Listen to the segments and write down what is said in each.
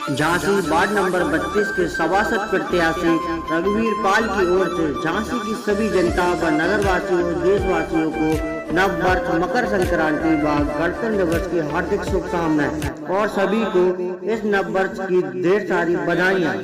Jhansi ward number 32 के सभासद प्रत्याशी रघुवीर पाल की ओर से झांसी की सभी जनता व नगरवासियों देशवासियों को नव वर्ष मकर संक्रांति व गणतंत्र दिवस की हार्दिक शुभकामनाएं और सभी को इस नव वर्ष की ढेर सारी बधाइयां।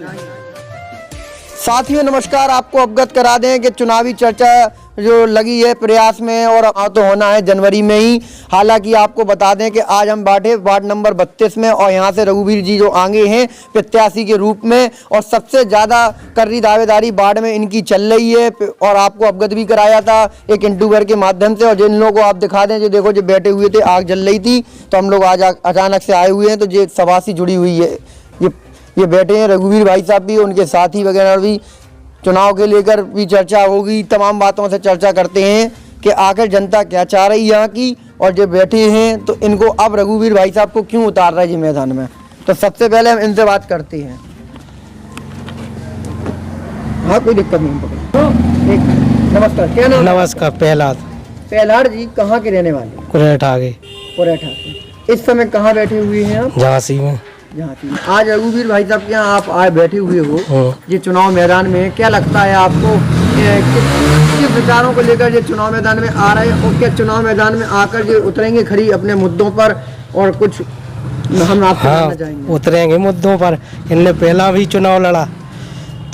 साथियों नमस्कार, आपको अवगत करा दें कि चुनावी चर्चा जो लगी है प्रयास में और तो होना है जनवरी में ही। हालांकि आपको बता दें कि आज हम बैठे वार्ड नंबर 32 में और यहां से रघुवीर जी जो आगे हैं प्रत्याशी के रूप में और सबसे ज़्यादा कर्री दावेदारी वार्ड में इनकी चल रही है और आपको अवगत भी कराया था एक इंटरव्यू के माध्यम से। और जिन लोगों को आप दिखा दें जो देखो जो बैठे हुए थे, आग जल रही थी तो हम लोग आज अचानक से आए हुए हैं तो ये सभा से जुड़ी हुई है। ये बैठे हैं रघुवीर भाई साहब भी, उनके साथी वगैरह भी। चुनाव के लेकर भी चर्चा होगी, तमाम बातों से चर्चा करते हैं कि आखिर जनता क्या चाह रही है यहाँ की। और जो बैठे हैं तो इनको अब रघुवीर भाई साहब को क्यों उतार रहा है जी मैदान में, तो सबसे पहले हम इनसे बात करते हैं। हाँ कोई दिक्कत नहीं। नमस्कार, क्या नाम? नमस्कार, प्रहलाद जी कहाँ के रहने वाले? कुरेठा के। इस समय कहाँ बैठे हुए हैं आप? झांसी में। आज रघुवीर भाई साहब के यहाँ आप आए बैठे हुए हो ये चुनाव मैदान में, क्या लगता है आपको किस विचारों को लेकर ये चुनाव मैदान में आ रहे हैं और क्या चुनाव मैदान में आकर ये उतरेंगे खरी अपने मुद्दों पर और कुछ हम आपसे जानना चाहेंगे? उतरेंगे मुद्दों पर। इनने पहला भी चुनाव लड़ा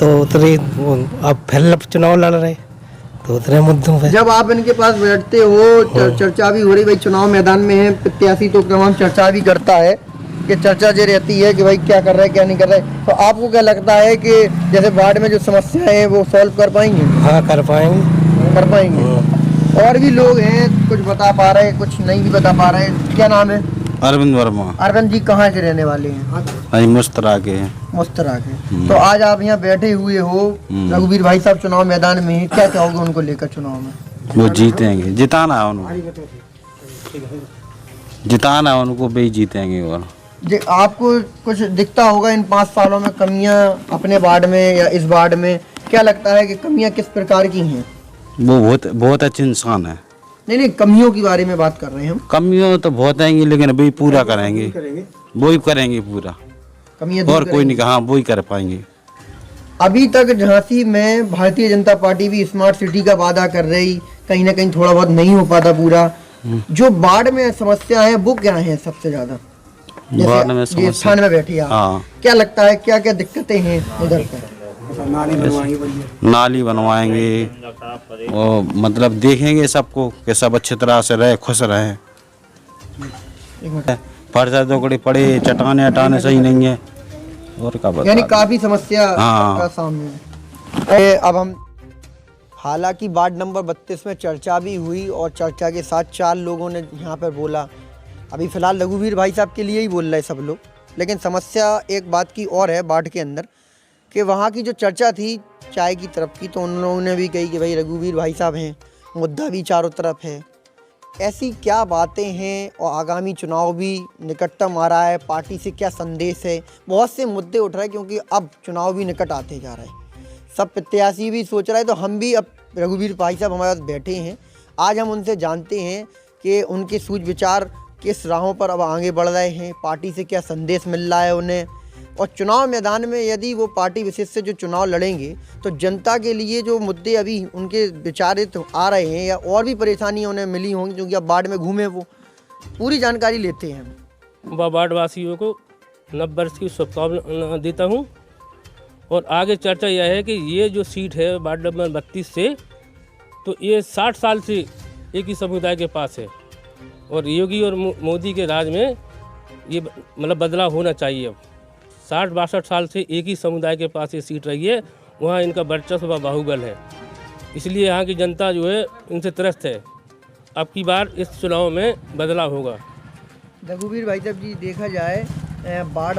तो उतरे, अब फिर चुनाव लड़ रहे तो उतरे मुद्दों पे। जब आप इनके पास बैठते हो चर्चा भी हो रही, भाई चुनाव मैदान में है प्रत्याशी तो तमाम चर्चा भी करता है कि चर्चा ये रहती है कि भाई क्या कर रहे हैं क्या नहीं कर रहे, तो आपको क्या लगता है कि जैसे वार्ड में जो समस्याएं हैं वो सॉल्व कर पाएंगे? हाँ कर पाएंगे। और भी लोग हैं कुछ बता पा रहे हैं कुछ नहीं भी बता पा रहे हैं। क्या नाम है? अरविंद वर्मा। अरविंद जी कहाँ के रहने वाले हैं? मुस्तरा के हैं। मुस्तरा के। तो आज आप यहाँ बैठे हुए हो, रघुवीर भाई साहब चुनाव मैदान में ही, क्या कहोगे उनको लेकर चुनाव में? वो जीतेंगे, जिताना है उनको, जिताना है उनको, भी जीतेंगे। और आपको कुछ दिखता होगा इन 5 सालों में कमियां अपने वार्ड में या इस वार्ड में, क्या लगता है कि कमियां किस प्रकार की हैं? वो बहुत अच्छे इंसान है। नहीं कमियों के बारे में बात कर रहे हैं हम। कमियों तो बहुत आएंगी लेकिन अभी पूरा करेंगे, वो ही करेंगे पूरा, कमियां और कोई नहीं कहा वो ही कर पाएंगे। अभी तक झांसी में भारतीय जनता पार्टी भी स्मार्ट सिटी का वादा कर रही, कहीं ना कहीं थोड़ा बहुत नहीं हो पाता पूरा। जो वार्ड में समस्या है वो क्या है सबसे ज्यादा? वार्ड में समस्या में बैठी है, क्या लगता है क्या क्या दिक्कतें हैं उधर पर? नाली बनवाएंगे और मतलब देखेंगे सबको कि सब अच्छी तरह से रहे, खुश रहे। फर्श दोगड़ी पड़े, चटाने हटाने सही नहीं है और क्या बता, यानी काफी समस्या का सामने है। अब हम हालांकि वार्ड नंबर 32 में चर्चा भी हुई और चर्चा के साथ 4 लोगों ने यहाँ पर बोला। अभी फिलहाल रघुवीर भाई साहब के लिए ही बोल रहे सब लोग, लेकिन समस्या एक बात की और है वार्ड के अंदर कि वहाँ की जो चर्चा थी चाय की तरफ की, तो उन लोगों ने भी कही कि भाई रघुवीर भाई साहब हैं, मुद्दा भी चारों तरफ है। ऐसी क्या बातें हैं और आगामी चुनाव भी निकटतम आ रहा है, पार्टी से क्या संदेश है, बहुत से मुद्दे उठ रहे हैं क्योंकि अब चुनाव भी निकट आते जा रहे हैं। सब प्रत्याशी भी सोच रहे हैं, तो हम भी अब रघुवीर भाई साहब हमारे पास बैठे हैं, आज हम उनसे जानते हैं कि उनके सूझ विचार किस राहों पर अब आगे बढ़ रहे हैं, पार्टी से क्या संदेश मिल रहा है उन्हें। और चुनाव मैदान में यदि वो पार्टी विशेष से जो चुनाव लड़ेंगे तो जनता के लिए जो मुद्दे अभी उनके विचारित आ रहे हैं या और भी परेशानियां उन्हें मिली होंगी क्योंकि अब वार्ड में घूमे, वो पूरी जानकारी लेते हैं। वार्ड वासियों को नव वर्ष की शुभकामनाएं देता हूं। और आगे चर्चा यह है कि ये जो सीट है वार्ड नंबर 32 से, तो ये 60 साल से एक ही समुदाय के पास है और योगी और मोदी के राज में ये मतलब बदलाव होना चाहिए। अब 60-62 साल से एक ही समुदाय के पास ये सीट रही है, वहाँ इनका वर्चस्व व बाहुबल है, इसलिए यहाँ की जनता जो है इनसे त्रस्त है। अब की बार इस चुनाव में बदलाव होगा। रघुवीर भाई साहब जी, देखा जाए वार्ड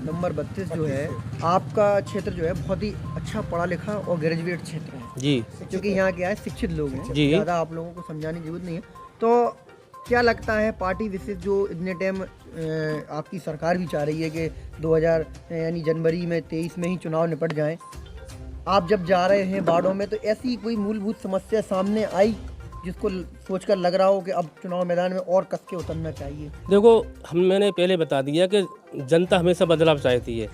नंबर 32 जो है आपका क्षेत्र जो है बहुत ही अच्छा पढ़ा लिखा और ग्रेजुएट क्षेत्र है जी, क्योंकि यहाँ क्या है शिक्षित लोग हैं, ज़्यादा आप लोगों को समझाने की जरूरत नहीं है। तो क्या लगता है पार्टी विशेष जो इतने टाइम आपकी सरकार भी चाह रही है कि 2000 यानी जनवरी में 23 में ही चुनाव निपट जाएं, आप जब जा रहे हैं वार्डों में तो ऐसी कोई मूलभूत समस्या सामने आई जिसको सोचकर लग रहा हो कि अब चुनाव मैदान में और कस के उतरना चाहिए? देखो, मैंने पहले बता दिया कि जनता हमेशा बदलाव चाहती है।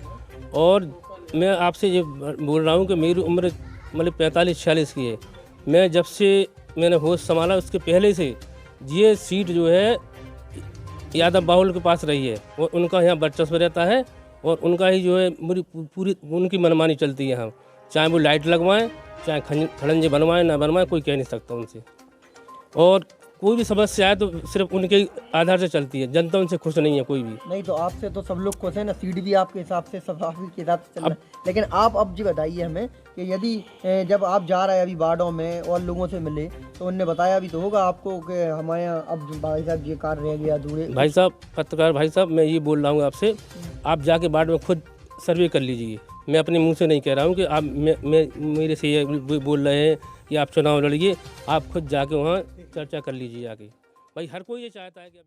और मैं आपसे ये बोल रहा हूँ कि मेरी उम्र मतलब 45-46 की है। मैं जब से मैंने होश संभाला उसके पहले से ये सीट जो है यादव बाहुल के पास रही है और उनका यहाँ वर्चस्व रहता है और उनका ही जो है पूरी उनकी मनमानी चलती है यहाँ। चाहे वो लाइट लगवाएं, चाहे खड़ंजे बनवाएं ना बनवाएं, कोई कह नहीं सकता उनसे। और कोई भी समस्या है तो सिर्फ उनके आधार से चलती है, जनता उनसे खुश नहीं है कोई भी। नहीं तो आपसे तो सब लोग खुश हैं ना, सीट भी आपके हिसाब से सब के हिसाब से चल रहा है। लेकिन आप अब जी बताइए हमें कि यदि जब आप जा रहे हैं अभी वार्डों में और लोगों से मिले तो उनने बताया भी तो होगा आपको कि हमारे यहाँ अब भाई साहब ये कार्य रह गया अधूरे। भाई साहब, पत्रकार भाई साहब, मैं ये बोल रहा हूँ आपसे, आप जाके वार्ड में खुद सर्वे कर लीजिए। मैं अपने मुंह से नहीं कह रहा हूँ कि आप मेरे से ये बोल रहे हैं कि आप चुनाव लड़िए। आप खुद जाके वहाँ चर्चा कर लीजिए आगे। भाई हर कोई ये चाहता है कि